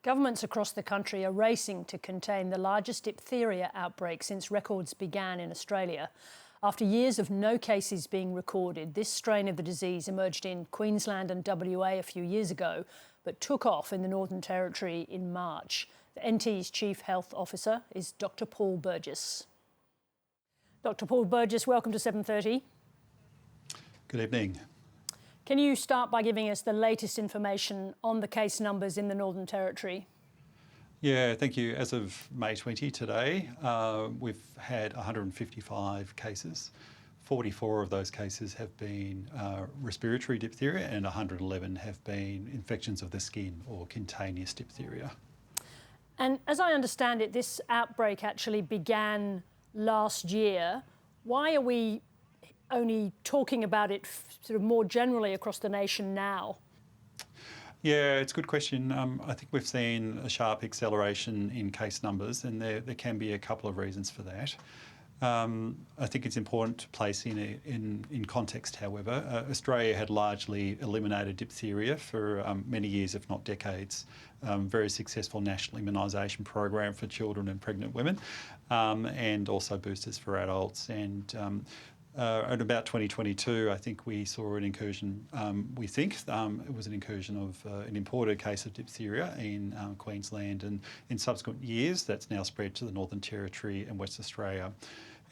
Governments across the country are racing to contain the largest diphtheria outbreak since records began in Australia. After years of no cases being recorded, this strain of the disease emerged in Queensland and WA a few years ago, but took off in the Northern Territory in March. The NT's Chief Health Officer is Dr Paul Burgess. Dr Paul Burgess, welcome to 7:30. Good evening. Can you start by giving us the latest information on the case numbers in the Northern Territory? Yeah, thank you. As of May 20 today, we've had 155 cases. 44 of those cases have been respiratory diphtheria and 111 have been infections of the skin or cutaneous diphtheria. And as I understand it, this outbreak actually began last year. Why are we only talking about it sort of more generally across the nation now? Yeah, it's a good question. I think we've seen a sharp acceleration in case numbers, and there can be a couple of reasons for that. I think it's important to place in context, however. Australia had largely eliminated diphtheria for many years, if not decades. Very successful national immunisation program for children and pregnant women, and also boosters for adults. And at about 2022, I think we saw an incursion, it was an incursion of an imported case of diphtheria in Queensland, and in subsequent years that's now spread to the Northern Territory and West Australia,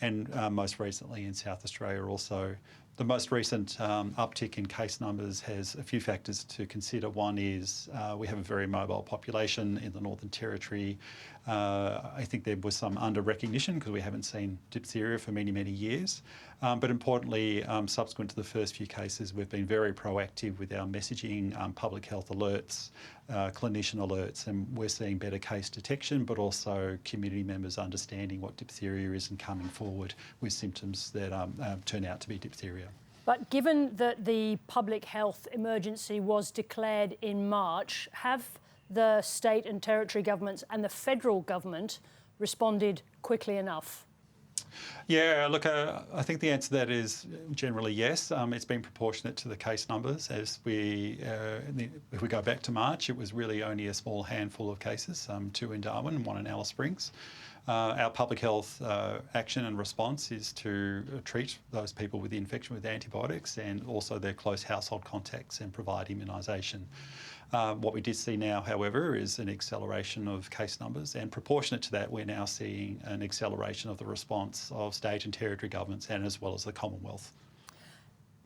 and most recently in South Australia also. The most recent uptick in case numbers has a few factors to consider. One is we have a very mobile population in the Northern Territory. I think there was some under-recognition because we haven't seen diphtheria for many, many years. But importantly, subsequent to the first few cases, we've been very proactive with our messaging, public health alerts, clinician alerts, and we're seeing better case detection, but also community members understanding what diphtheria is and coming forward with symptoms that turn out to be diphtheria. But given that the public health emergency was declared in March, have the state and territory governments and the federal government responded quickly enough? Yeah, look, I think the answer to that is generally yes. It's been proportionate to the case numbers. If we go back to March, it was really only a small handful of cases, 2 in Darwin and 1 in Alice Springs. Our public health action and response is to treat those people with the infection with antibiotics and also their close household contacts and provide immunisation. What we did see now, however, is an acceleration of case numbers, and proportionate to that, we're now seeing an acceleration of the response of state and territory governments and as well as the Commonwealth.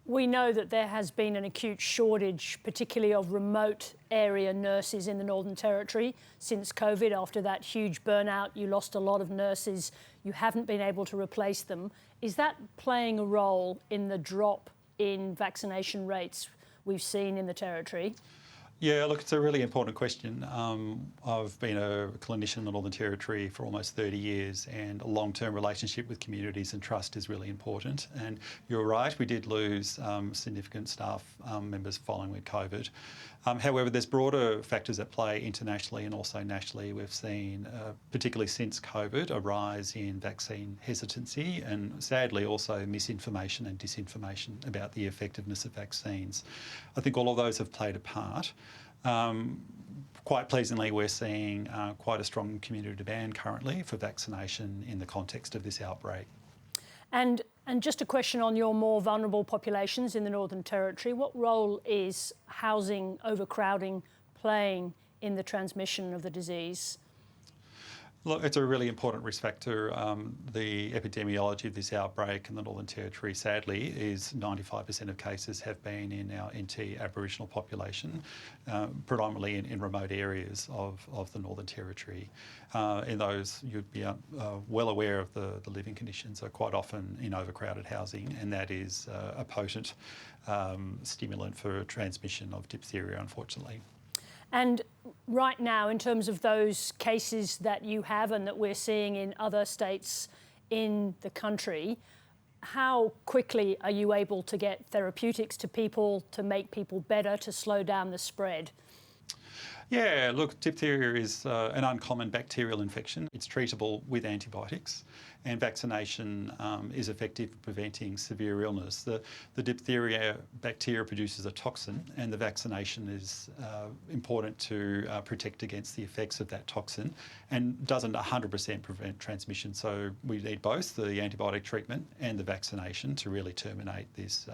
We know that there has been an acute shortage, particularly of remote area nurses in the Northern Territory since COVID. After that huge burnout, you lost a lot of nurses. You haven't been able to replace them. Is that playing a role in the drop in vaccination rates we've seen in the Territory? Yeah, look, it's a really important question. I've been a clinician in the Northern Territory for almost 30 years, and a long-term relationship with communities and trust is really important. And you're right, we did lose significant staff members following with COVID. However, there's broader factors at play internationally and also nationally. We've seen, particularly since COVID, a rise in vaccine hesitancy and sadly also misinformation and disinformation about the effectiveness of vaccines. I think all of those have played a part. Quite pleasingly, we're seeing quite a strong community demand currently for vaccination in the context of this outbreak. And just a question on your more vulnerable populations in the Northern Territory. What role is housing overcrowding playing in the transmission of the disease? Look, it's a really important risk factor. The epidemiology of this outbreak in the Northern Territory, sadly, is 95% of cases have been in our NT Aboriginal population, predominantly in remote areas of the Northern Territory. In those, you'd be well aware of the living conditions are quite often in overcrowded housing, and that is a potent stimulant for transmission of diphtheria, unfortunately. And right now, in terms of those cases that you have and that we're seeing in other states in the country, how quickly are you able to get therapeutics to people to make people better, to slow down the spread? Yeah, look, diphtheria is an uncommon bacterial infection. It's treatable with antibiotics. and vaccination is effective at preventing severe illness. The diphtheria bacteria produces a toxin, and the vaccination is important to protect against the effects of that toxin, and doesn't 100% prevent transmission. So we need both the antibiotic treatment and the vaccination to really terminate this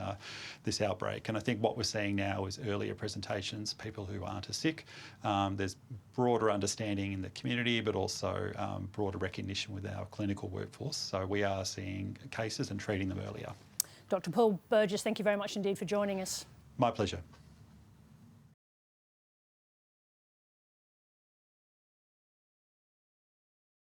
outbreak. And I think what we're seeing now is earlier presentations, people who aren't as sick. There's broader understanding in the community, but also broader recognition with our clinical workforce. So we are seeing cases and treating them earlier. Dr. Paul Burgess, thank you very much indeed for joining us. My pleasure.